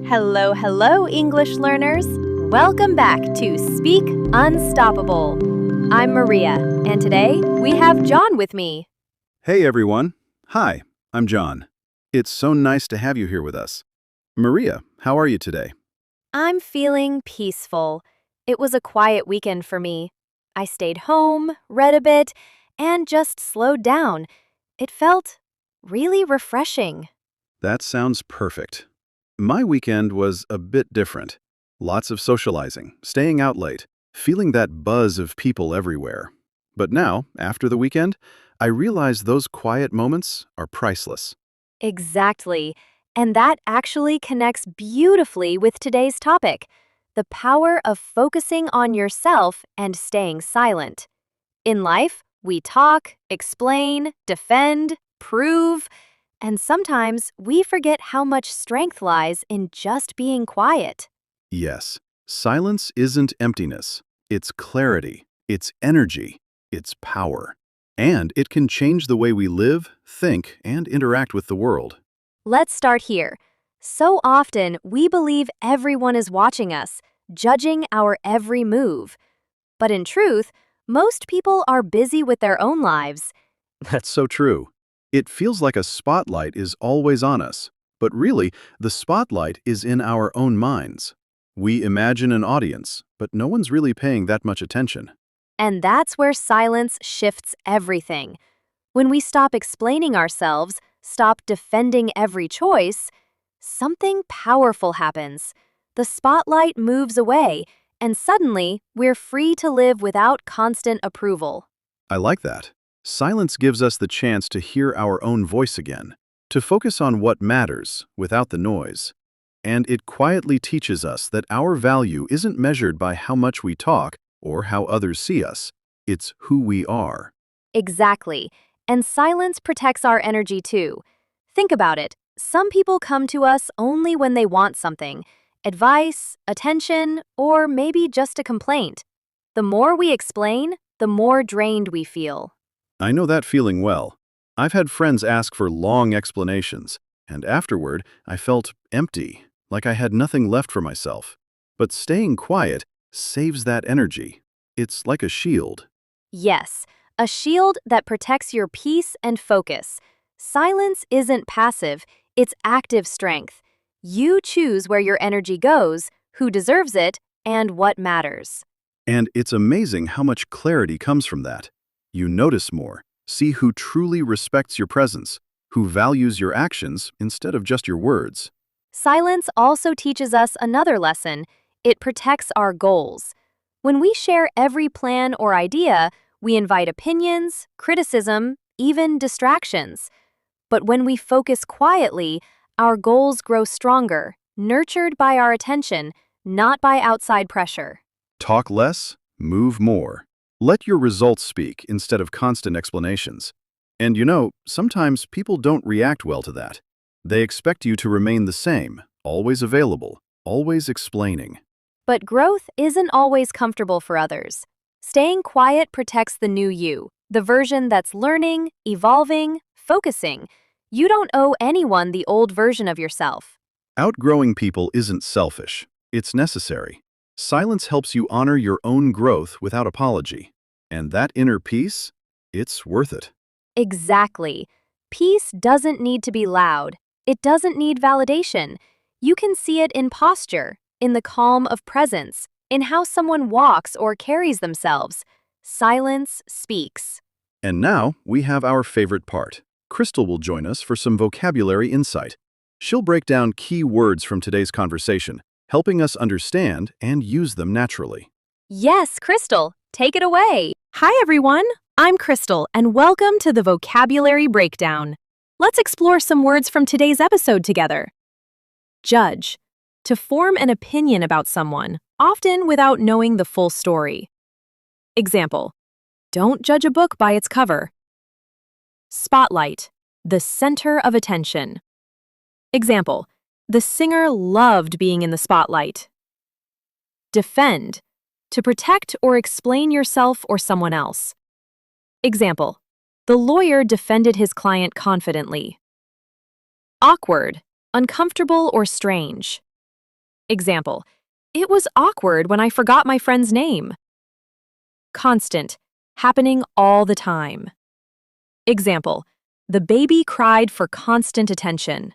Hello, hello, English learners. Welcome back to Speak Unstoppable. I'm Maria, and today we have John with me. Hey everyone. Hi, I'm John. It's so nice to have you here with us. Maria, how are you today? I'm feeling peaceful. It was a quiet weekend for me. I stayed home, read a bit, and just slowed down. It felt really refreshing. That sounds perfect. My weekend was a bit different. Lots of socializing, staying out late, feeling that buzz of people everywhere. But now, after the weekend, I realize those quiet moments are priceless. Exactly. And that actually connects beautifully with today's topic, the power of focusing on yourself and staying silent. In life, we talk, explain, defend, prove, and sometimes we forget how much strength lies in just being quiet. Yes, silence isn't emptiness. It's clarity, it's energy, it's power. And it can change the way we live, think, and interact with the world. Let's start here. So often, we believe everyone is watching us, judging our every move. But in truth, most people are busy with their own lives. That's so true. It feels like a spotlight is always on us, but really, the spotlight is in our own minds. We imagine an audience, but no one's really paying that much attention. And that's where silence shifts everything. When we stop explaining ourselves, stop defending every choice, something powerful happens. The spotlight moves away, and suddenly we're free to live without constant approval. I like that. Silence gives us the chance to hear our own voice again, to focus on what matters without the noise. And it quietly teaches us that our value isn't measured by how much we talk or how others see us. It's who we are. Exactly. And silence protects our energy too. Think about it. Some people come to us only when they want something advice, attention, or maybe just a complaint. The more we explain, the more drained we feel. I know that feeling well. I've had friends ask for long explanations, and afterward, I felt empty, like I had nothing left for myself. But staying quiet saves that energy. It's like a shield. Yes, a shield that protects your peace and focus. Silence isn't passive, it's active strength. You choose where your energy goes, who deserves it, and what matters. And it's amazing how much clarity comes from that. You notice more, see who truly respects your presence, who values your actions instead of just your words. Silence also teaches us another lesson. It protects our goals. When we share every plan or idea, we invite opinions, criticism, even distractions. But when we focus quietly, our goals grow stronger, nurtured by our attention, not by outside pressure. Talk less, move more. Let your results speak instead of constant explanations. And sometimes people don't react well to that. They expect you to remain the same, always available, always explaining. But growth isn't always comfortable for others. Staying quiet protects the new you, the version that's learning, evolving, focusing. You don't owe anyone the old version of yourself. Outgrowing people isn't selfish. It's necessary. Silence helps you honor your own growth without apology. And that inner peace, it's worth it. Exactly. Peace doesn't need to be loud. It doesn't need validation. You can see it in posture, in the calm of presence, in how someone walks or carries themselves. Silence speaks. And now we have our favorite part. Crystal will join us for some vocabulary insight. She'll break down key words from today's conversation, helping us understand and use them naturally. Yes, Crystal, take it away. Hi, everyone. I'm Crystal, and welcome to the Vocabulary Breakdown. Let's explore some words from today's episode together. Judge. To form an opinion about someone, often without knowing the full story. Example. Don't judge a book by its cover. Spotlight. The center of attention. Example. The singer loved being in the spotlight. Defend. To protect or explain yourself or someone else. Example. The lawyer defended his client confidently. Awkward. Uncomfortable or strange. Example, it was awkward when I forgot my friend's name. Constant, happening all the time. Example, the baby cried for constant attention.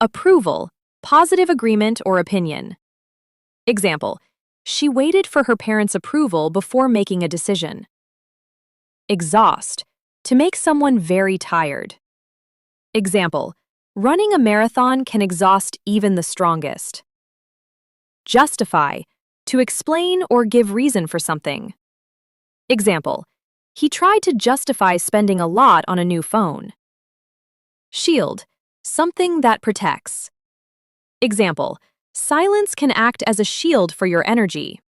Approval, positive agreement or opinion. Example, she waited for her parents' approval before making a decision. Exhaust, to make someone very tired. Example, running a marathon can exhaust even the strongest. Justify, to explain or give reason for something. Example, he tried to justify spending a lot on a new phone. Shield, something that protects. Example, silence can act as a shield for your energy.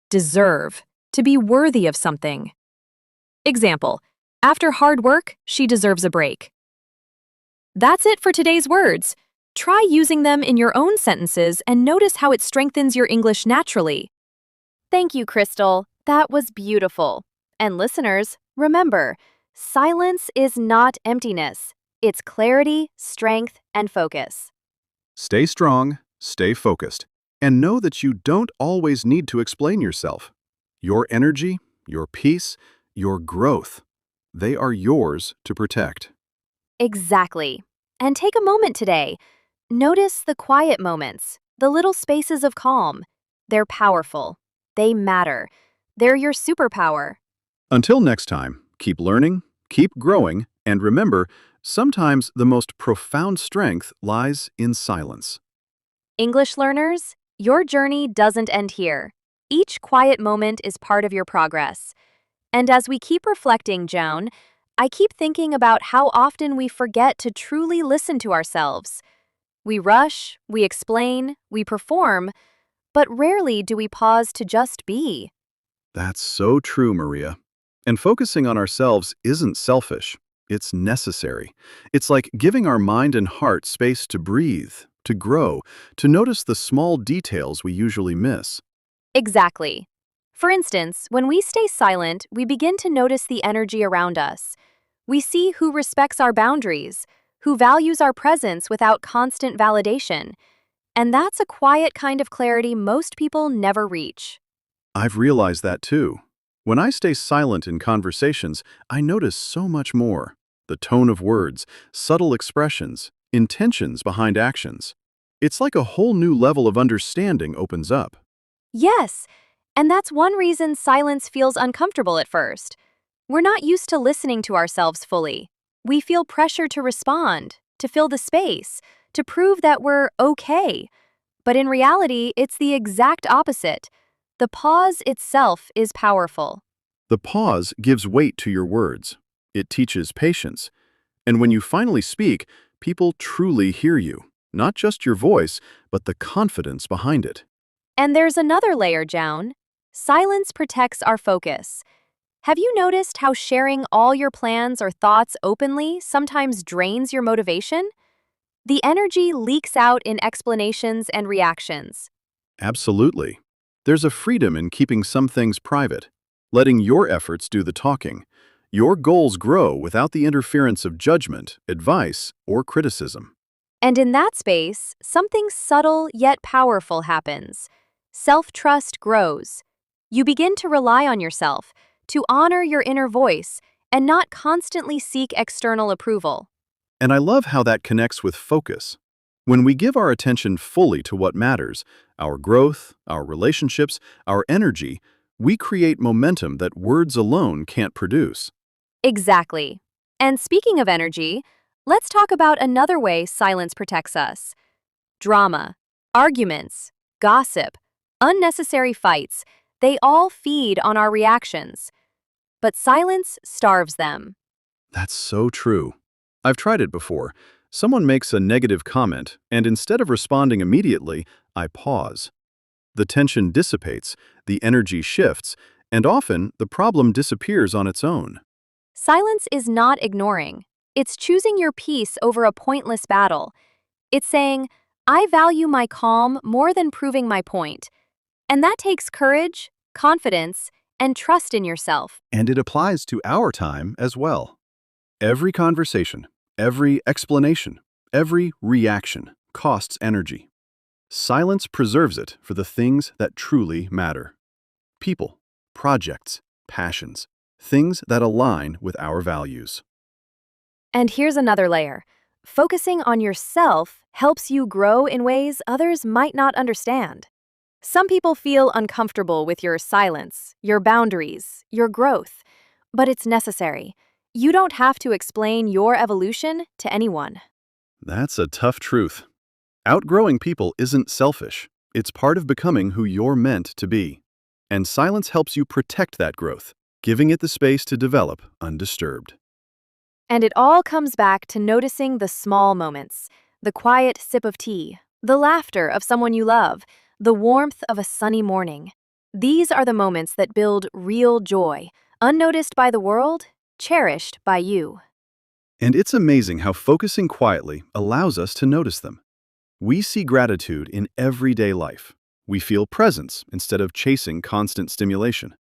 Deserve, to be worthy of something. Example, after hard work, she deserves a break. That's it for today's words. Try using them in your own sentences and notice how it strengthens your English naturally. Thank you, Crystal. That was beautiful. And listeners, remember, silence is not emptiness. It's clarity, strength, and focus. Stay strong, stay focused, and know that you don't always need to explain yourself. Your energy, your peace, your growth, they are yours to protect. Exactly. And take a moment today. Notice the quiet moments, the little spaces of calm. They're powerful. They matter. They're your superpower. Until next time, keep learning, keep growing, and remember, sometimes the most profound strength lies in silence. English learners, your journey doesn't end here. Each quiet moment is part of your progress. And as we keep reflecting, Joan, I keep thinking about how often we forget to truly listen to ourselves. We rush, we explain, we perform, but rarely do we pause to just be. That's so true, Maria. And focusing on ourselves isn't selfish. It's necessary. It's like giving our mind and heart space to breathe, to grow, to notice the small details we usually miss. Exactly. For instance, when we stay silent, we begin to notice the energy around us. We see who respects our boundaries, who values our presence without constant validation. And that's a quiet kind of clarity most people never reach. I've realized that too. When I stay silent in conversations, I notice so much more. The tone of words, subtle expressions, intentions behind actions. It's like a whole new level of understanding opens up. Yes, and that's one reason silence feels uncomfortable at first. We're not used to listening to ourselves fully. We feel pressure to respond, to fill the space, to prove that we're okay. But in reality, it's the exact opposite. The pause itself is powerful. The pause gives weight to your words. It teaches patience. And when you finally speak, people truly hear you. Not just your voice, but the confidence behind it. And there's another layer, Joan. Silence protects our focus. Have you noticed how sharing all your plans or thoughts openly sometimes drains your motivation? The energy leaks out in explanations and reactions. Absolutely. There's a freedom in keeping some things private, letting your efforts do the talking. Your goals grow without the interference of judgment, advice, or criticism. And in that space, something subtle yet powerful happens. Self-trust grows. You begin to rely on yourself, to honor your inner voice, and not constantly seek external approval. And I love how that connects with focus. When we give our attention fully to what matters, our growth, our relationships, our energy, we create momentum that words alone can't produce. Exactly. And speaking of energy, let's talk about another way silence protects us. Drama, arguments, gossip, unnecessary fights, they all feed on our reactions. But silence starves them. That's so true. I've tried it before. Someone makes a negative comment, and instead of responding immediately, I pause. The tension dissipates, the energy shifts, and often the problem disappears on its own. Silence is not ignoring. It's choosing your peace over a pointless battle. It's saying, I value my calm more than proving my point. And that takes courage, confidence, and trust in yourself. And it applies to our time as well. Every conversation, every explanation, every reaction costs energy. Silence preserves it for the things that truly matter. People, projects, passions, things that align with our values. And here's another layer. Focusing on yourself helps you grow in ways others might not understand. Some people feel uncomfortable with your silence, your boundaries, your growth, but it's necessary. You don't have to explain your evolution to anyone. That's a tough truth. Outgrowing people isn't selfish. It's part of becoming who you're meant to be. And silence helps you protect that growth, giving it the space to develop undisturbed. And it all comes back to noticing the small moments, the quiet sip of tea, the laughter of someone you love, the warmth of a sunny morning. These are the moments that build real joy, unnoticed by the world, cherished by you. And it's amazing how focusing quietly allows us to notice them. We see gratitude in everyday life. We feel presence instead of chasing constant stimulation.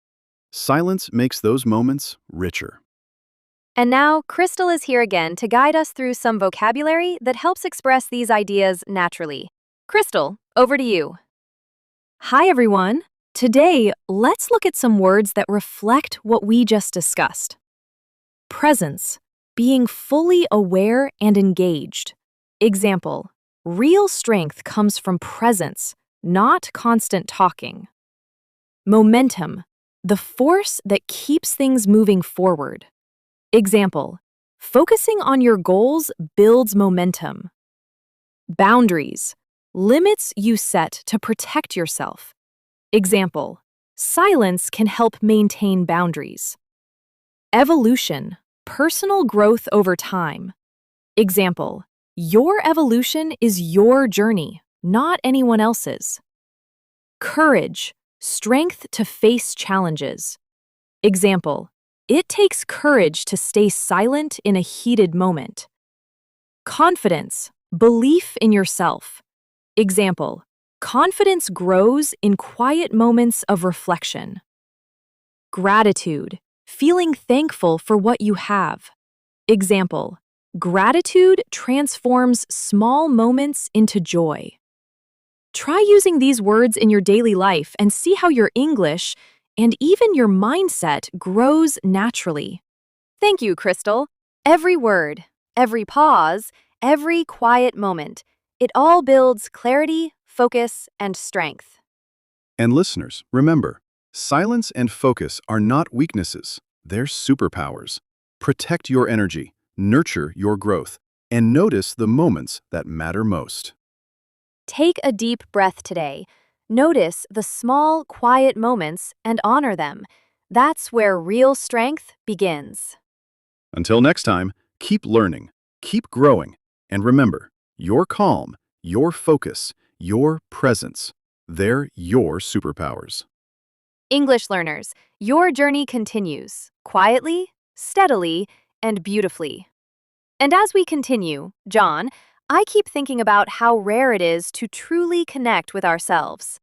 Silence makes those moments richer. And now, Crystal is here again to guide us through some vocabulary that helps express these ideas naturally. Crystal, over to you. Hi, everyone. Today, let's look at some words that reflect what we just discussed. Presence, being fully aware and engaged. Example, real strength comes from presence, not constant talking. Momentum, the force that keeps things moving forward. Example, focusing on your goals builds momentum. Boundaries, limits you set to protect yourself. Example, silence can help maintain boundaries. Evolution, personal growth over time. Example, your evolution is your journey, not anyone else's. Courage, strength to face challenges. Example, it takes courage to stay silent in a heated moment. Confidence, belief in yourself. Example, confidence grows in quiet moments of reflection. Gratitude, feeling thankful for what you have. Example, gratitude transforms small moments into joy. Try using these words in your daily life and see how your English and even your mindset grows naturally. Thank you, Crystal. Every word, every pause, every quiet moment, it all builds clarity, focus, and strength. And listeners, remember, silence and focus are not weaknesses, they're superpowers. Protect your energy, nurture your growth, and notice the moments that matter most. Take a deep breath today. Notice the small, quiet moments and honor them. That's where real strength begins. Until next time, keep learning, keep growing, and remember, your calm, your focus, your presence, they're your superpowers. English learners, your journey continues, quietly, steadily, and beautifully. And as we continue, John, I keep thinking about how rare it is to truly connect with ourselves.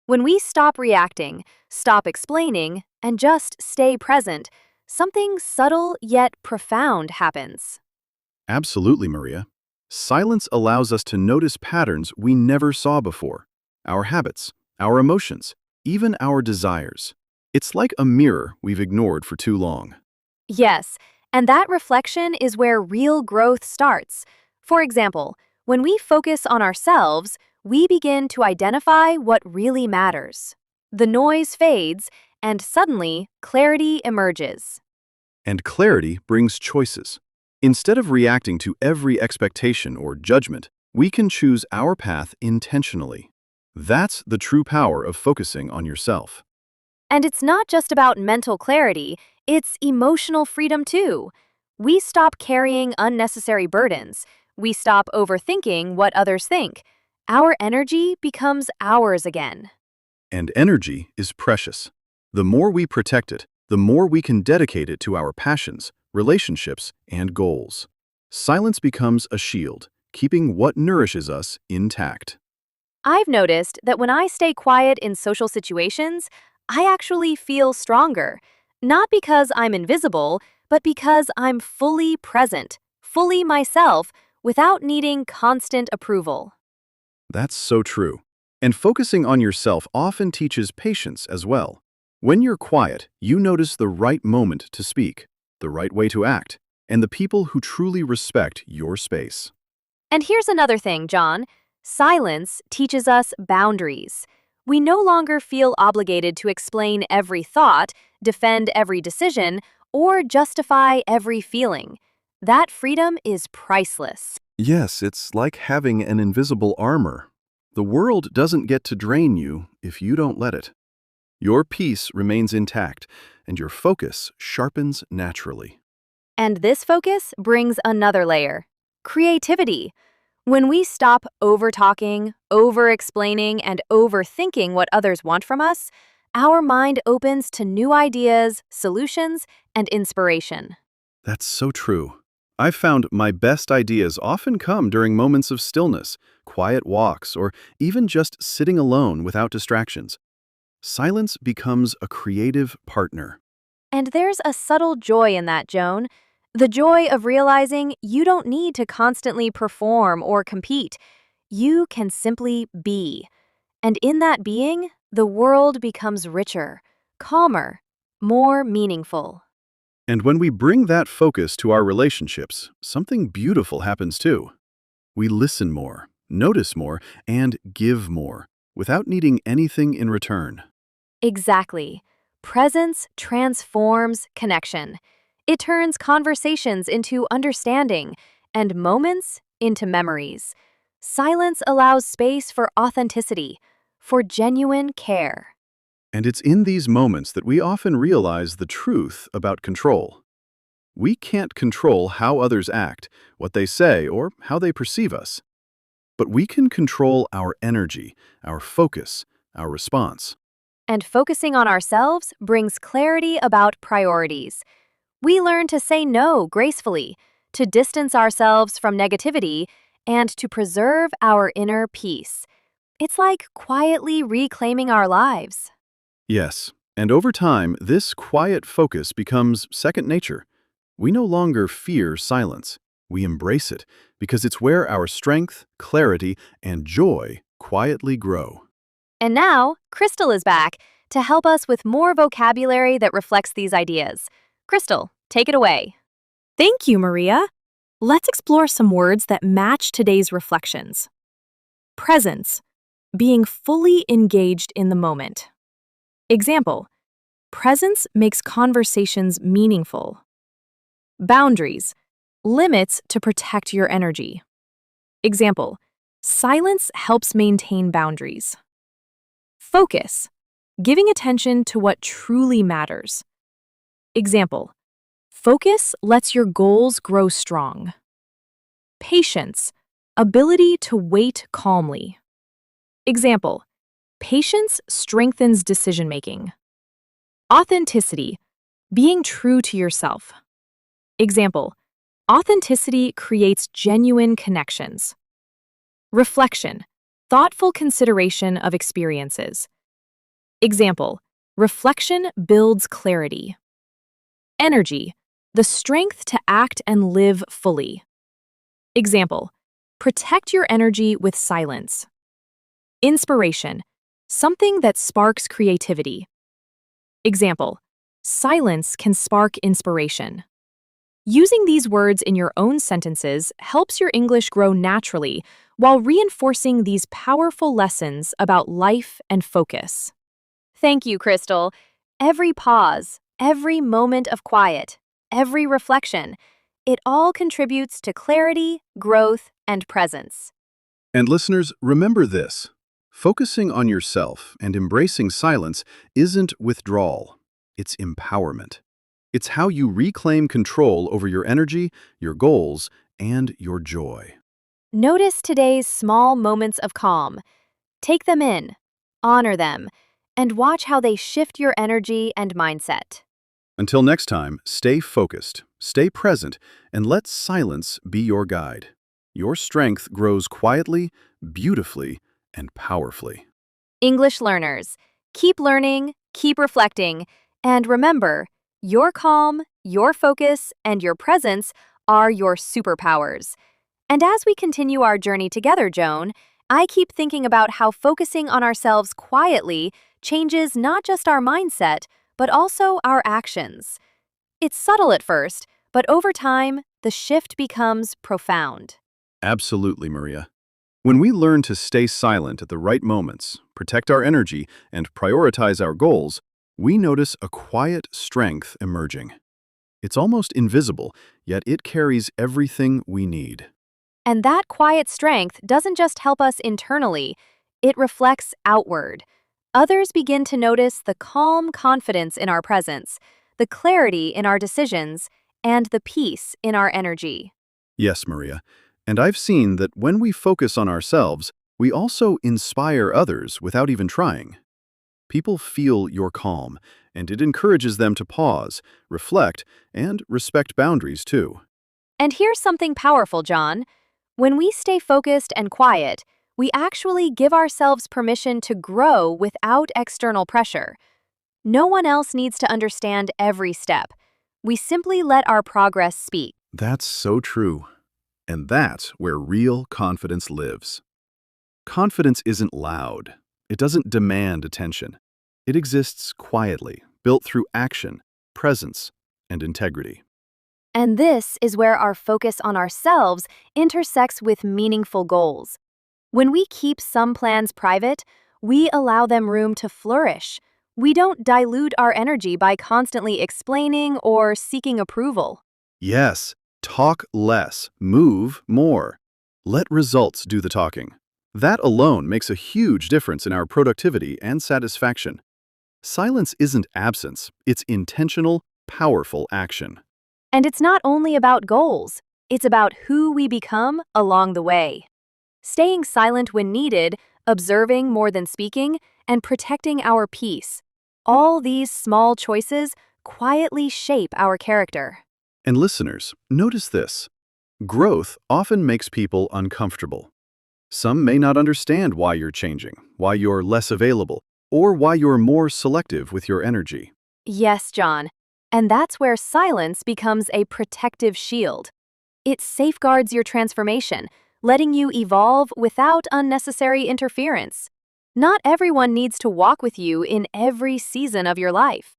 When we stop reacting, stop explaining, and just stay present, something subtle yet profound happens. Absolutely, Maria. Silence allows us to notice patterns we never saw before. Our habits, our emotions, even our desires. It's like a mirror we've ignored for too long. Yes, and that reflection is where real growth starts. For example, when we focus on ourselves, we begin to identify what really matters. The noise fades, and suddenly, clarity emerges. And clarity brings choices. Instead of reacting to every expectation or judgment, we can choose our path intentionally. That's the true power of focusing on yourself. And it's not just about mental clarity, it's emotional freedom too. We stop carrying unnecessary burdens. We stop overthinking what others think. Our energy becomes ours again. And energy is precious. The more we protect it, the more we can dedicate it to our passions, relationships, and goals. Silence becomes a shield, keeping what nourishes us intact. I've noticed that when I stay quiet in social situations, I actually feel stronger. Not because I'm invisible, but because I'm fully present, fully myself, without needing constant approval. That's so true. And focusing on yourself often teaches patience as well. When you're quiet, you notice the right moment to speak, the right way to act, and the people who truly respect your space. And here's another thing, John. Silence teaches us boundaries. We no longer feel obligated to explain every thought, defend every decision, or justify every feeling. That freedom is priceless. Yes, it's like having an invisible armor. The world doesn't get to drain you if you don't let it. Your peace remains intact, and your focus sharpens naturally. And this focus brings another layer: creativity. When we stop over-talking, over-explaining, and overthinking what others want from us, our mind opens to new ideas, solutions, and inspiration. That's so true. I've found my best ideas often come during moments of stillness, quiet walks, or even just sitting alone without distractions. Silence becomes a creative partner. And there's a subtle joy in that, Joan. The joy of realizing you don't need to constantly perform or compete. You can simply be. And in that being, the world becomes richer, calmer, more meaningful. And when we bring that focus to our relationships, something beautiful happens too. We listen more, notice more, and give more, without needing anything in return. Exactly. Presence transforms connection. It turns conversations into understanding and moments into memories. Silence allows space for authenticity, for genuine care. And it's in these moments that we often realize the truth about control. We can't control how others act, what they say, or how they perceive us. But we can control our energy, our focus, our response. And focusing on ourselves brings clarity about priorities. We learn to say no gracefully, to distance ourselves from negativity, and to preserve our inner peace. It's like quietly reclaiming our lives. Yes, and over time, this quiet focus becomes second nature. We no longer fear silence. We embrace it because it's where our strength, clarity, and joy quietly grow. And now, Crystal is back to help us with more vocabulary that reflects these ideas. Crystal, take it away. Thank you, Maria. Let's explore some words that match today's reflections. Presence, being fully engaged in the moment. Example, presence makes conversations meaningful. Boundaries, limits to protect your energy. Example, silence helps maintain boundaries. Focus, giving attention to what truly matters. Example, focus lets your goals grow strong. Patience, ability to wait calmly. Example, patience strengthens decision-making. Authenticity, being true to yourself. Example, authenticity creates genuine connections. Reflection, thoughtful consideration of experiences. Example, reflection builds clarity. Energy, the strength to act and live fully. Example, protect your energy with silence. Inspiration, something that sparks creativity. Example, silence can spark inspiration. Using these words in your own sentences helps your English grow naturally while reinforcing these powerful lessons about life and focus. Thank you, Crystal. Every pause, every moment of quiet, every reflection, it all contributes to clarity, growth, and presence. And listeners, remember this. Focusing on yourself and embracing silence isn't withdrawal, it's empowerment. It's how you reclaim control over your energy, your goals, and your joy. Notice today's small moments of calm. Take them in, honor them, and watch how they shift your energy and mindset. Until next time, stay focused, stay present, and let silence be your guide. Your strength grows quietly, beautifully, and powerfully. English learners, keep learning, keep reflecting, and remember, your calm, your focus, and your presence are your superpowers. And as we continue our journey together, Joan, I keep thinking about how focusing on ourselves quietly changes not just our mindset, but also our actions. It's subtle at first, but over time, the shift becomes profound. Absolutely, Maria. When we learn to stay silent at the right moments, protect our energy, and prioritize our goals, we notice a quiet strength emerging. It's almost invisible, yet it carries everything we need. And that quiet strength doesn't just help us internally, it reflects outward. Others begin to notice the calm confidence in our presence, the clarity in our decisions, and the peace in our energy. Yes, Maria. And I've seen that when we focus on ourselves, we also inspire others without even trying. People feel your calm, and it encourages them to pause, reflect, and respect boundaries too. And here's something powerful, John. When we stay focused and quiet, we actually give ourselves permission to grow without external pressure. No one else needs to understand every step. We simply let our progress speak. That's so true. And that's where real confidence lives. Confidence isn't loud. It doesn't demand attention. It exists quietly, built through action, presence, and integrity. And this is where our focus on ourselves intersects with meaningful goals. When we keep some plans private, we allow them room to flourish. We don't dilute our energy by constantly explaining or seeking approval. Yes, talk less, move more. Let results do the talking. That alone makes a huge difference in our productivity and satisfaction. Silence isn't absence, it's intentional, powerful action. And it's not only about goals, it's about who we become along the way. Staying silent when needed, observing more than speaking, and protecting our peace. All these small choices quietly shape our character. And listeners, notice this. Growth often makes people uncomfortable. Some may not understand why you're changing, why you're less available, or why you're more selective with your energy. Yes, John. And that's where silence becomes a protective shield. It safeguards your transformation, letting you evolve without unnecessary interference. Not everyone needs to walk with you in every season of your life.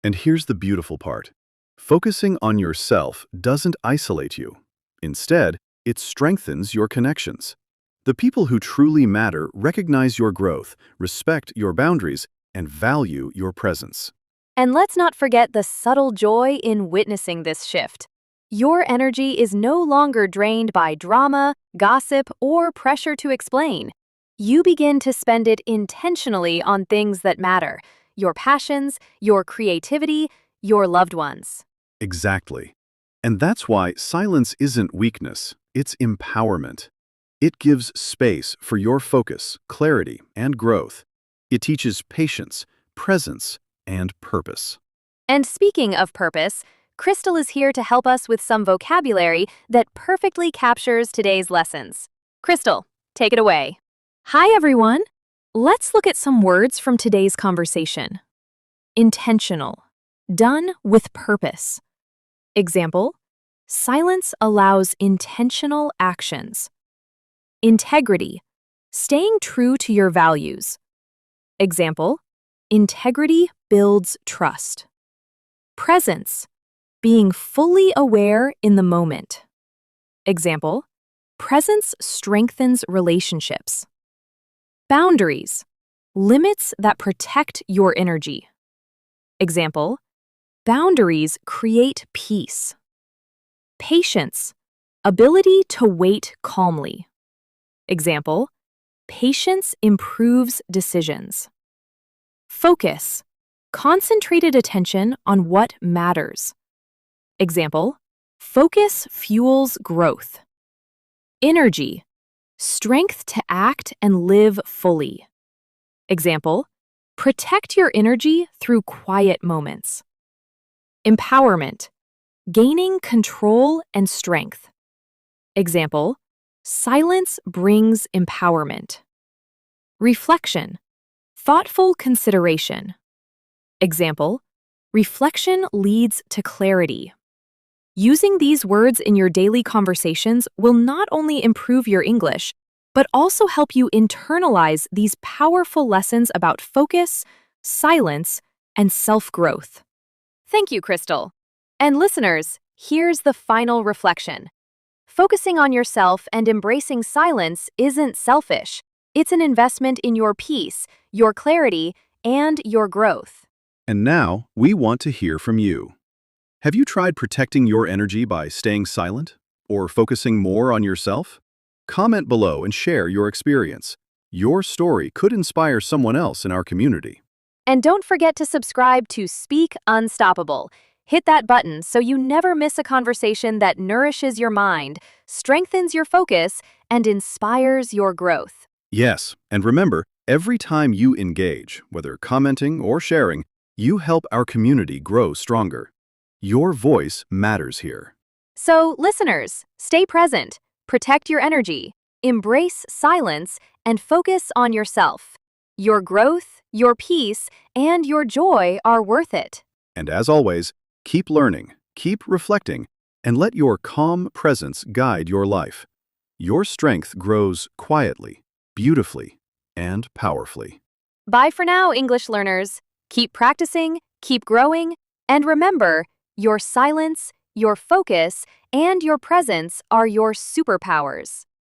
And here's the beautiful part. Focusing on yourself doesn't isolate you. Instead, it strengthens your connections. The people who truly matter recognize your growth, respect your boundaries, and value your presence. And let's not forget the subtle joy in witnessing this shift. Your energy is no longer drained by drama, gossip, or pressure to explain. You begin to spend it intentionally on things that matter: your passions, your creativity, your loved ones. Exactly. And that's why silence isn't weakness, it's empowerment. It gives space for your focus, clarity, and growth. It teaches patience, presence, and purpose. And speaking of purpose, Crystal is here to help us with some vocabulary that perfectly captures today's lessons. Crystal, take it away. Hi, everyone. Let's look at some words from today's conversation. Intentional. Done with purpose. Example: silence allows intentional actions. Integrity. Staying true to your values. Example: integrity builds trust. Presence. Being fully aware in the moment. Example: presence strengthens relationships. Boundaries. Limits that protect your energy. Example: boundaries create peace. Patience. Ability to wait calmly. Example: patience improves decisions. Focus. Concentrated attention on what matters. Example: focus fuels growth. Energy. Strength to act and live fully. Example: protect your energy through quiet moments. Empowerment. Gaining control and strength. Example: silence brings empowerment. Reflection. Thoughtful consideration. Example: reflection leads to clarity. Using these words in your daily conversations will not only improve your English, but also help you internalize these powerful lessons about focus, silence, and self-growth. Thank you, Crystal. And listeners, here's the final reflection. Focusing on yourself and embracing silence isn't selfish. It's an investment in your peace, your clarity, and your growth. And now, we want to hear from you. Have you tried protecting your energy by staying silent? Or focusing more on yourself? Comment below and share your experience. Your story could inspire someone else in our community. And don't forget to subscribe to Speak Unstoppable. Hit that button so you never miss a conversation that nourishes your mind, strengthens your focus, and inspires your growth. Yes, and remember, every time you engage, whether commenting or sharing, you help our community grow stronger. Your voice matters here. So, listeners, stay present, protect your energy, embrace silence, and focus on yourself. Your growth, your peace, and your joy are worth it. And as always, keep learning, keep reflecting, and let your calm presence guide your life. Your strength grows quietly, beautifully, and powerfully. Bye for now, English learners. Keep practicing, keep growing, and remember, your silence, your focus, and your presence are your superpowers.